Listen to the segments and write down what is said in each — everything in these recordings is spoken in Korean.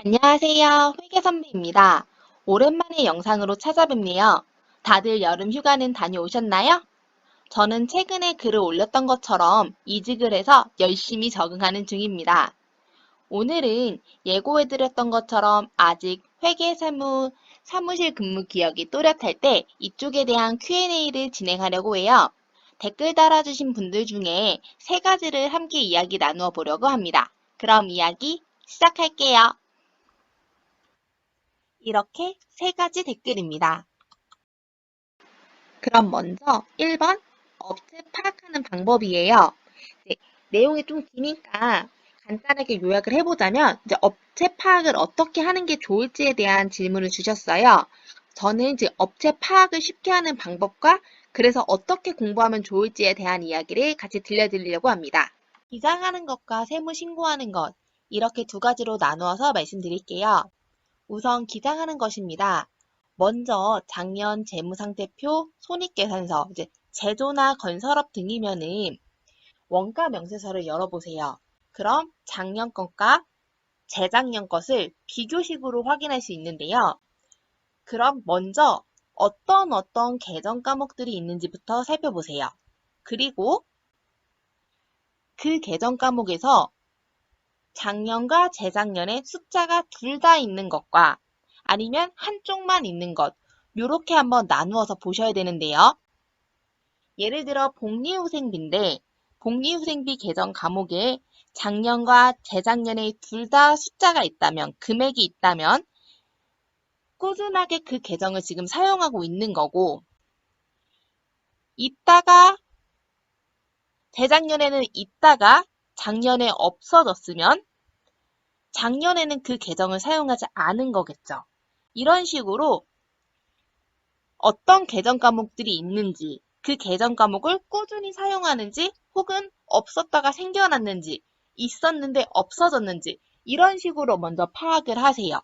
안녕하세요. 회계 선배입니다. 오랜만에 영상으로 찾아뵙네요. 다들 여름 휴가는 다녀오셨나요? 저는 최근에 글을 올렸던 것처럼 이직을 해서 열심히 적응하는 중입니다. 오늘은 예고해드렸던 것처럼 아직 사무실 근무 기억이 또렷할 때 이쪽에 대한 Q&A를 진행하려고 해요. 댓글 달아주신 분들 중에 세 가지를 함께 이야기 나누어 보려고 합니다. 그럼 이야기 시작할게요. 이렇게 세 가지 댓글입니다. 그럼 먼저 1번 업체 파악하는 방법이에요. 네, 내용이 좀 기니까 간단하게 요약을 해보자면 이제 업체 파악을 어떻게 하는 게 좋을지에 대한 질문을 주셨어요. 저는 이제 업체 파악을 쉽게 하는 방법과 그래서 어떻게 공부하면 좋을지에 대한 이야기를 같이 들려드리려고 합니다. 기장하는 것과 세무 신고하는 것 이렇게 두 가지로 나누어서 말씀드릴게요. 우선 기장하는 것입니다. 먼저 작년 재무상태표, 손익계산서, 이제 제조나 건설업 등이면은 원가 명세서를 열어보세요. 그럼 작년 것과 재작년 것을 비교식으로 확인할 수 있는데요. 그럼 먼저 어떤 계정 과목들이 있는지부터 살펴보세요. 그리고 그 계정 과목에서 작년과 재작년에 숫자가 둘 다 있는 것과 아니면 한쪽만 있는 것, 요렇게 한번 나누어서 보셔야 되는데요. 예를 들어 복리후생비인데 복리후생비 계정 과목에 작년과 재작년에 둘 다 숫자가 있다면, 금액이 있다면 꾸준하게 그 계정을 지금 사용하고 있는 거고 재작년에는 있다가 작년에 없어졌으면 작년에는 그 계정을 사용하지 않은 거겠죠. 이런 식으로 어떤 계정 과목들이 있는지, 그 계정 과목을 꾸준히 사용하는지, 혹은 없었다가 생겨났는지, 있었는데 없어졌는지, 이런 식으로 먼저 파악을 하세요.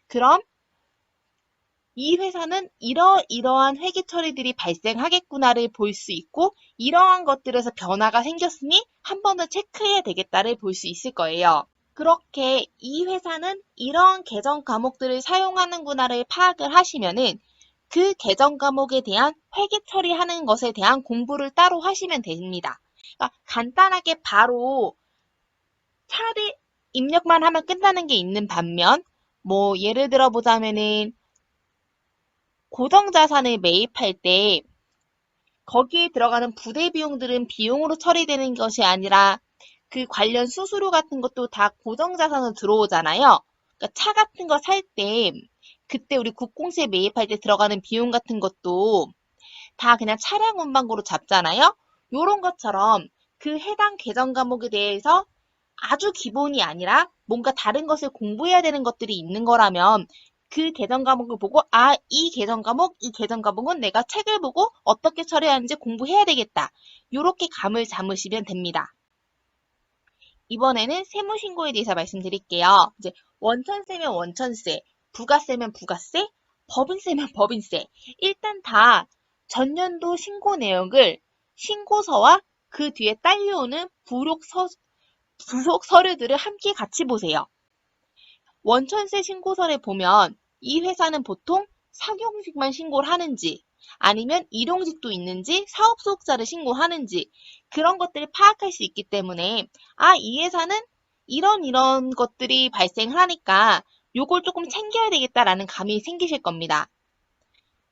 그럼 이 회사는 이러이러한 회계 처리들이 발생하겠구나를 볼 수 있고, 이러한 것들에서 변화가 생겼으니 한 번 더 체크해야 되겠다를 볼 수 있을 거예요. 그렇게 이 회사는 이러한 계정 과목들을 사용하는구나를 파악을 하시면은 그 계정 과목에 대한 회계 처리하는 것에 대한 공부를 따로 하시면 됩니다. 그러니까 간단하게 바로 차례 입력만 하면 끝나는 게 있는 반면 뭐 예를 들어 보자면은 고정자산을 매입할 때 거기에 들어가는 부대 비용들은 비용으로 처리되는 것이 아니라 그 관련 수수료 같은 것도 다 고정자산으로 들어오잖아요. 그러니까 차 같은 거 살 때 그때 우리 국공세 매입할 때 들어가는 비용 같은 것도 다 그냥 차량 운반고로 잡잖아요. 요런 것처럼 그 해당 계정 과목에 대해서 아주 기본이 아니라 뭔가 다른 것을 공부해야 되는 것들이 있는 거라면 그 계정 과목을 보고 이 계정 과목, 이 계정 과목은 내가 책을 보고 어떻게 처리하는지 공부해야 되겠다. 요렇게 감을 잡으시면 됩니다. 이번에는 세무신고에 대해서 말씀드릴게요. 이제 원천세면 원천세, 부가세면 부가세, 법인세면 법인세. 일단 다 전년도 신고 내역을 신고서와 그 뒤에 딸려오는 부속 서류들을 함께 같이 보세요. 원천세 신고서를 보면 이 회사는 보통 상용직만 신고를 하는지 아니면 일용직도 있는지 사업소득자를 신고하는지 그런 것들을 파악할 수 있기 때문에 이 회사는 이런 것들이 발생하니까 요걸 조금 챙겨야 되겠다라는 감이 생기실 겁니다.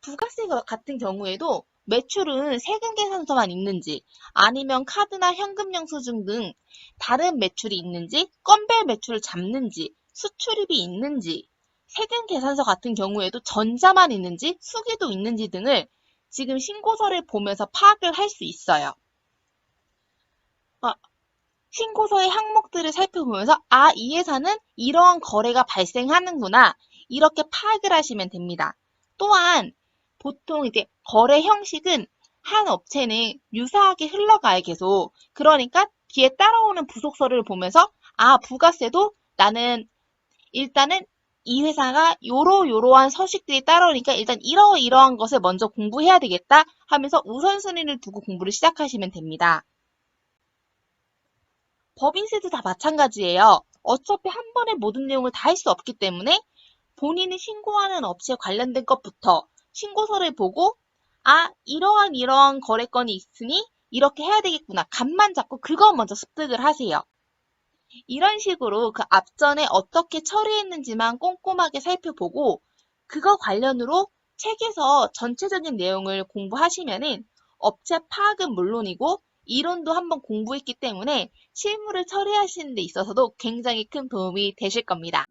부가세 같은 경우에도 매출은 세금 계산서만 있는지 아니면 카드나 현금 영수증 등 다른 매출이 있는지 건별 매출을 잡는지 수출입이 있는지 세금 계산서 같은 경우에도 전자만 있는지 수기도 있는지 등을 지금 신고서를 보면서 파악을 할 수 있어요. 신고서의 항목들을 살펴보면서 이 회사는 이러한 거래가 발생하는구나 이렇게 파악을 하시면 됩니다. 또한 보통 이제 거래 형식은 한 업체는 유사하게 흘러가요 계속. 그러니까 뒤에 따라오는 부속서를 보면서 부가세도 나는 일단은 이 회사가 요러요러한 서식들이 따라오니까 일단 이러이러한 것을 먼저 공부해야 되겠다 하면서 우선순위를 두고 공부를 시작하시면 됩니다. 법인세도 다 마찬가지예요. 어차피 한 번에 모든 내용을 다 할 수 없기 때문에 본인이 신고하는 업체에 관련된 것부터 신고서를 보고 이러한 거래건이 있으니 이렇게 해야 되겠구나. 감만 잡고 그거 먼저 습득을 하세요. 이런 식으로 그 앞전에 어떻게 처리했는지만 꼼꼼하게 살펴보고 그거 관련으로 책에서 전체적인 내용을 공부하시면은 업체 파악은 물론이고 이론도 한번 공부했기 때문에 실무를 처리하시는 데 있어서도 굉장히 큰 도움이 되실 겁니다.